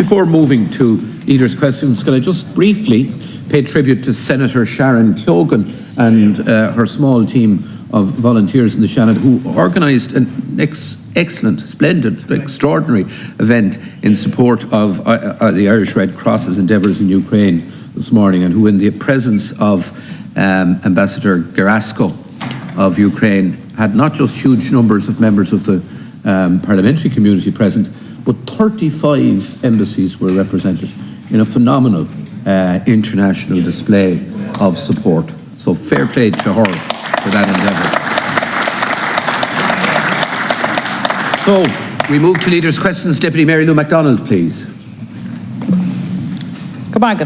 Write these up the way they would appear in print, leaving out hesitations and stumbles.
before moving to leaders' questions, can I just briefly pay tribute to Senator Sharon Keoghan and her small team of volunteers in the Shannon who organised an excellent, splendid, extraordinary event in support of the Irish Red Cross's endeavours in Ukraine this morning, and who, in the presence of Ambassador Gerasko of Ukraine, had not just huge numbers of members of the parliamentary community present, but 35 embassies were represented in a phenomenal international display of support. So fair play to her for that endeavour. So we move to leaders' questions. Deputy Mary Lou McDonald, please. Come on,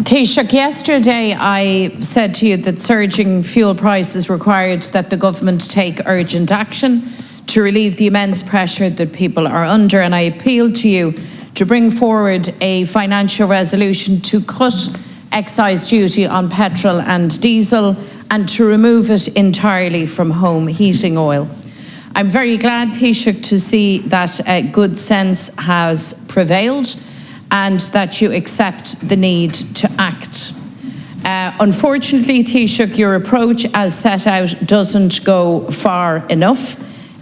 Taoiseach, yesterday I said to you that surging fuel prices required that the government take urgent action to relieve the immense pressure that people are under, and I appealed to you to bring forward a financial resolution to cut excise duty on petrol and diesel and to remove it entirely from home heating oil. I'm very glad, Taoiseach, to see that good sense has prevailed and that you accept the need to act. Unfortunately, Taoiseach, your approach as set out doesn't go far enough,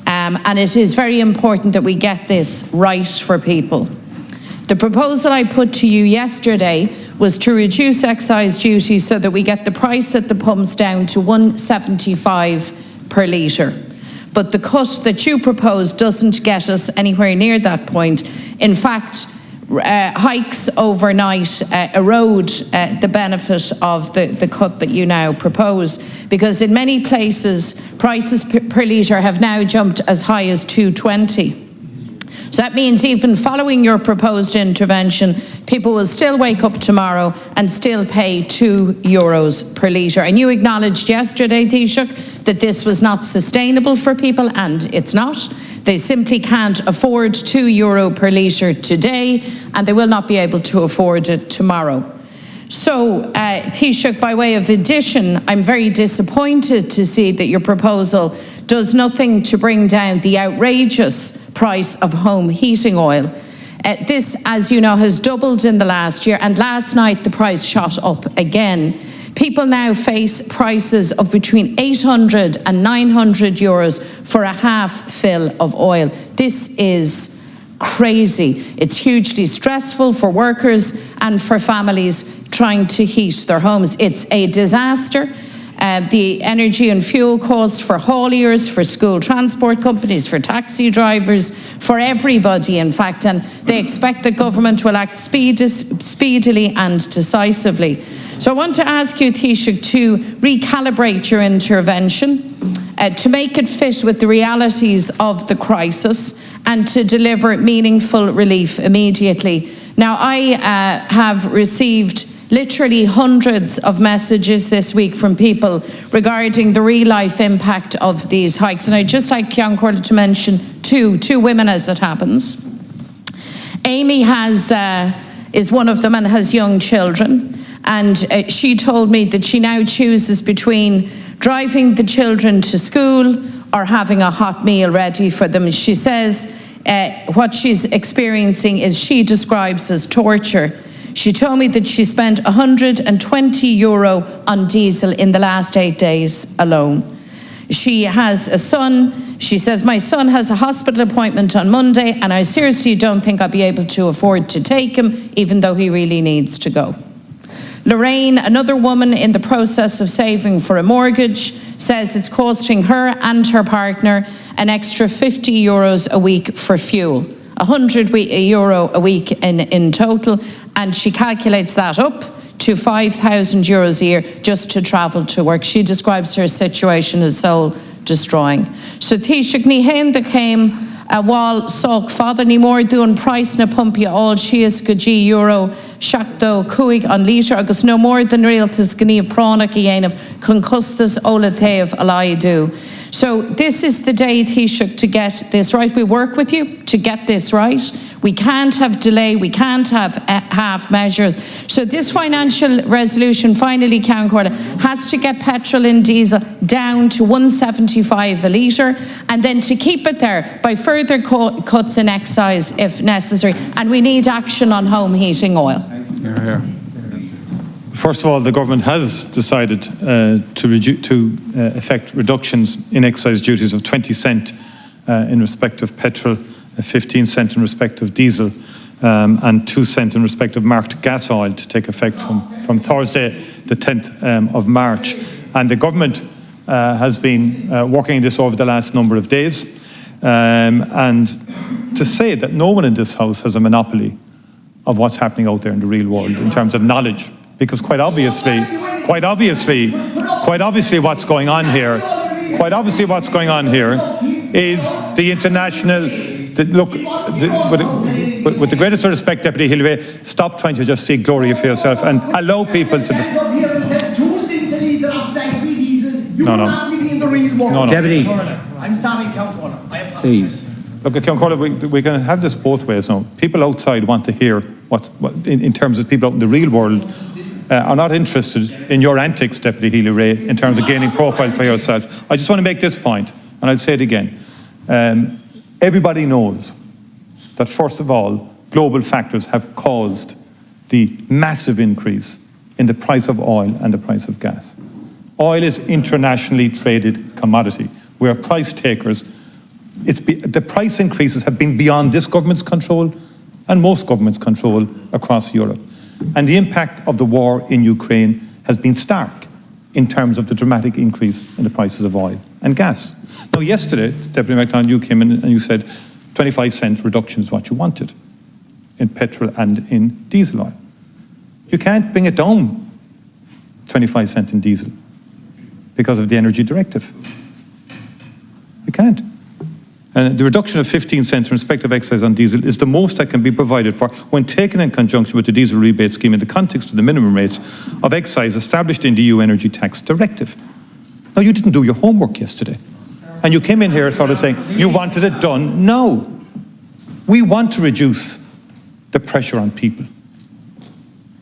and it is very important that we get this right for people. The proposal I put to you yesterday was to reduce excise duty so that we get the price at the pumps down to $1.75 per litre. But the cut that you propose doesn't get us anywhere near that point. In fact, hikes overnight erode the benefit of the cut that you now propose, because in many places prices per litre have now jumped as high as $2.20. So that means even following your proposed intervention, people will still wake up tomorrow and still pay €2 per litre. And you acknowledged yesterday, Taoiseach, that this was not sustainable for people, and it's not. They simply can't afford €2 per litre today, and they will not be able to afford it tomorrow. So, Taoiseach, by way of addition, I'm very disappointed to see that your proposal does nothing to bring down the outrageous price of home heating oil. This, as you know, has doubled in the last year, and last night the price shot up again. People now face prices of between €800 and €900 for a half fill of oil. This is crazy. It's hugely stressful for workers and for families trying to heat their homes. It's a disaster. The energy and fuel costs for hauliers, for school transport companies, for taxi drivers, for everybody, in fact, and they expect the government will act speedily and decisively. So I want to ask you, Taoiseach, to recalibrate your intervention, to make it fit with the realities of the crisis and to deliver meaningful relief immediately. Now, I have received literally hundreds of messages this week from people regarding the real-life impact of these hikes. And I'd just like Ceann Comhairle to mention two women as it happens. Amy is one of them and has young children. And she told me that she now chooses between driving the children to school or having a hot meal ready for them. She says what she's experiencing is she describes as torture. She told me that she spent €120 on diesel in the last 8 days alone. She has a son. She says, my son has a hospital appointment on Monday, and I seriously don't think I'll be able to afford to take him, even though he really needs to go. Lorraine, another woman in the process of saving for a mortgage, says it's costing her and her partner an extra €50 a week for fuel. €100 a week in total, and she calculates that up to €5,000 a year just to travel to work. She describes her situation as soul-destroying. So Taoiseach, ní héanda came a bháil soch fada ní mór dún price na pumpia all sias go €10 seachtain cúig an litre agus no more than rialtas gníomh pránach I dhéanamh chun costas óla taobh a laiadú. So this is the day, Taoiseach, to get this right. We work with you to get this right. We can't have delay, we can't have half measures. So this financial resolution finally, Count Corda, has to get petrol and diesel down to 175 a litre, and then to keep it there by further cuts in excise if necessary. And we need action on home heating oil. Hear, hear. First of all, the government has decided to effect reductions in excise duties of 20 cent in respect of petrol, 15 cent in respect of diesel, and 2 cent in respect of marked gas oil to take effect from Thursday, the 10th of March. And the government has been working on this over the last number of days. And to say that no one in this House has a monopoly of what's happening out there in the real world in terms of knowledge, because quite obviously what's going on here is the international, with the greatest respect, Deputy Hillary, stop trying to just seek glory for yourself and allow people to just... No. Deputy. I'm sorry, Count Corda. Please. Look, Count Corda, we can have this both ways now. People outside want to hear what in terms of people out in the real world are not interested in your antics, Deputy Healy-Rae, in terms of gaining profile for yourself. I just want to make this point, and I'll say it again. Everybody knows that, first of all, global factors have caused the massive increase in the price of oil and the price of gas. Oil is internationally traded commodity. We are price takers. The price increases have been beyond this government's control and most governments' control across Europe. And the impact of the war in Ukraine has been stark in terms of the dramatic increase in the prices of oil and gas. Now, yesterday, Deputy McDonald, you came in and you said 25 cent reduction is what you wanted in petrol and in diesel oil. You can't bring it down 25 cent in diesel because of the energy directive. You can't. And the reduction of 15 cents in respect of excise on diesel is the most that can be provided for when taken in conjunction with the diesel rebate scheme in the context of the minimum rates of excise established in the EU Energy Tax Directive. Now, you didn't do your homework yesterday. And you came in here sort of saying you wanted it done. No. We want to reduce the pressure on people.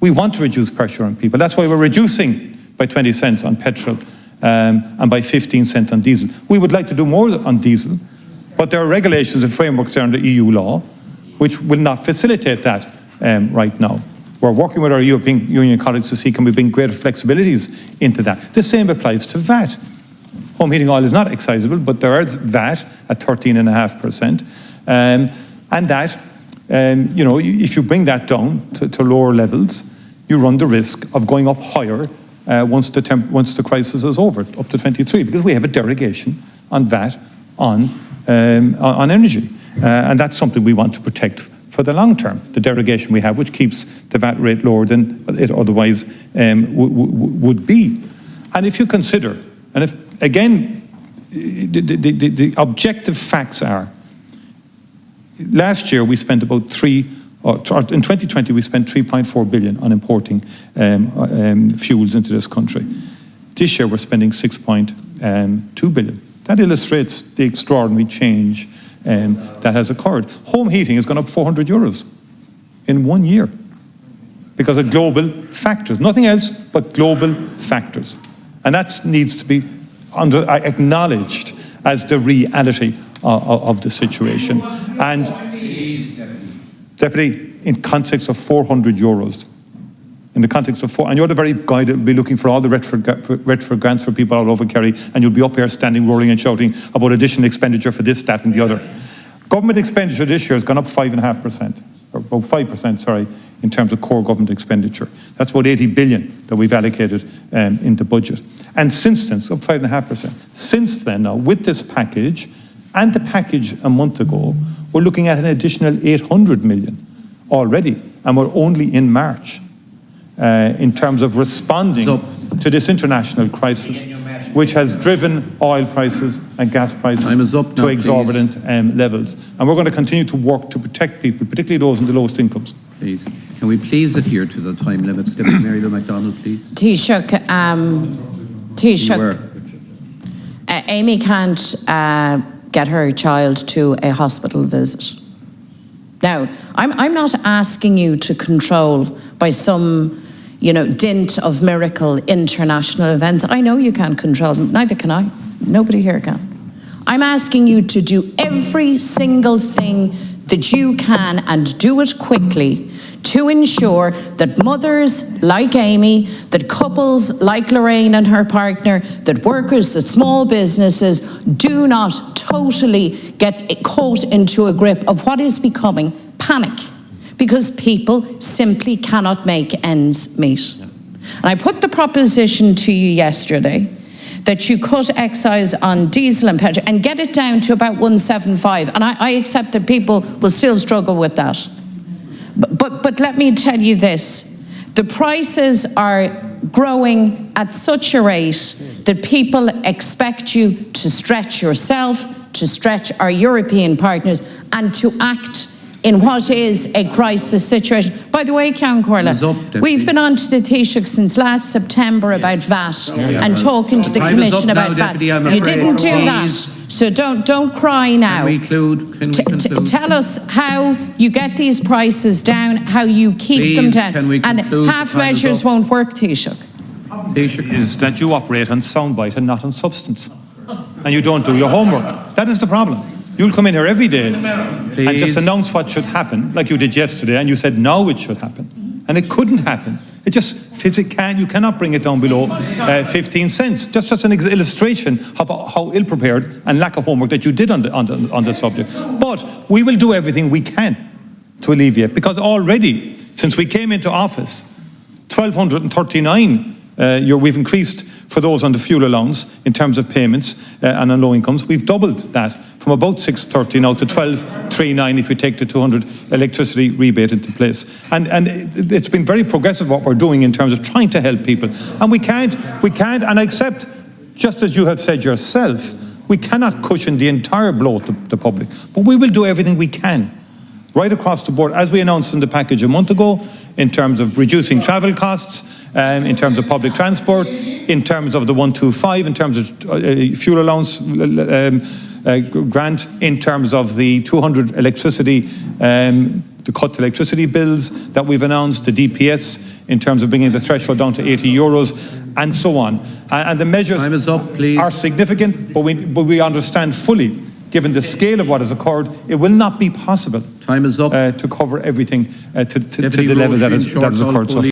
We want to reduce pressure on people. That's why we're reducing by 20 cents on petrol and by 15 cents on diesel. We would like to do more on diesel, but there are regulations and frameworks there under EU law which will not facilitate that right now. We're working with our European Union colleagues to see can we bring greater flexibilities into that. The same applies to VAT. Home heating oil is not excisable, but there is VAT at 13.5%. And that, if you bring that down to lower levels, you run the risk of going up higher once the crisis is over, up to 23, because we have a derogation on VAT on energy. And that's something we want to protect for the long term, the derogation we have, which keeps the VAT rate lower than it otherwise would be. And if you consider, and if, again, the objective facts are, last year we spent about in 2020 we spent 3.4 billion on importing fuels into this country. This year we're spending 6.2 billion. That illustrates the extraordinary change that has occurred. Home heating has gone up €400 in 1 year because of global factors. Nothing else but global factors. And that needs to be acknowledged as the reality of the situation. And, Deputy, in context of €400, in the context of and you're the very guy that will be looking for all the Redford grants for people all over Kerry, and you'll be up here standing, roaring and shouting about additional expenditure for this, that and the other. Government expenditure this year has gone up 5.5%, or about 5%, sorry, in terms of core government expenditure. That's about 80 billion that we've allocated in the budget. And since then, so up 5.5%. Since then, now, with this package, and the package a month ago, we're looking at an additional 800 million already, and we're only in March. In terms of responding to this international crisis, which has driven oil prices and gas prices to exorbitant levels. And we're going to continue to work to protect people, particularly those in the lowest incomes. Please. Can we please adhere to the time limits? Deputy Mary McDonald, please. Taoiseach, Amy can't get her child to a hospital visit. Now, I'm not asking you to control by some, dint of miracle international events. I know you can't control them, neither can I. Nobody here can. I'm asking you to do every single thing that you can, and do it quickly, to ensure that mothers like Amy, that couples like Lorraine and her partner, that workers, that small businesses do not totally get caught into a grip of what is becoming panic, because people simply cannot make ends meet. And I put the proposition to you yesterday that you cut excise on diesel and petrol and get it down to about 175. And I accept that people will still struggle with that. But let me tell you this. The prices are growing at such a rate that people expect you to stretch yourself, to stretch our European partners, and to act in what is a crisis situation. By the way, Count Corlett, we've been on to the Taoiseach since last September about VAT and talking to the Commission about VAT. You didn't do that, so don't cry now. Tell us how you get these prices down, how you keep them down, and half measures won't work, Taoiseach. Is that you operate on soundbite and not on substance, and you don't do your homework. That is the problem. You'll come in here every day and just announce what should happen, like you did yesterday, and you said now it should happen. And it couldn't happen. It just you cannot bring it down below 15 cents. Just an illustration of how ill-prepared and lack of homework that you did on the subject. But we will do everything we can to alleviate, because already, since we came into office, 1,239 we've increased for those on the fuel allowance in terms of payments and on low incomes. We've doubled that from about 630 now to 1239 if you take the 200 electricity rebate into place. And it's been very progressive what we're doing in terms of trying to help people. And we can't, and I accept, just as you have said yourself, we cannot cushion the entire blow to the public. But we will do everything we can, right across the board, as we announced in the package a month ago, in terms of reducing travel costs, in terms of public transport, in terms of the 125, in terms of fuel allowance grant, in terms of the 200 electricity, the cut to electricity bills that we've announced, the DPS, in terms of bringing the threshold down to €80, and so on. And the measures are significant, but we understand fully, given the scale of what has occurred, it will not be possible to cover everything to the level that has occurred so far.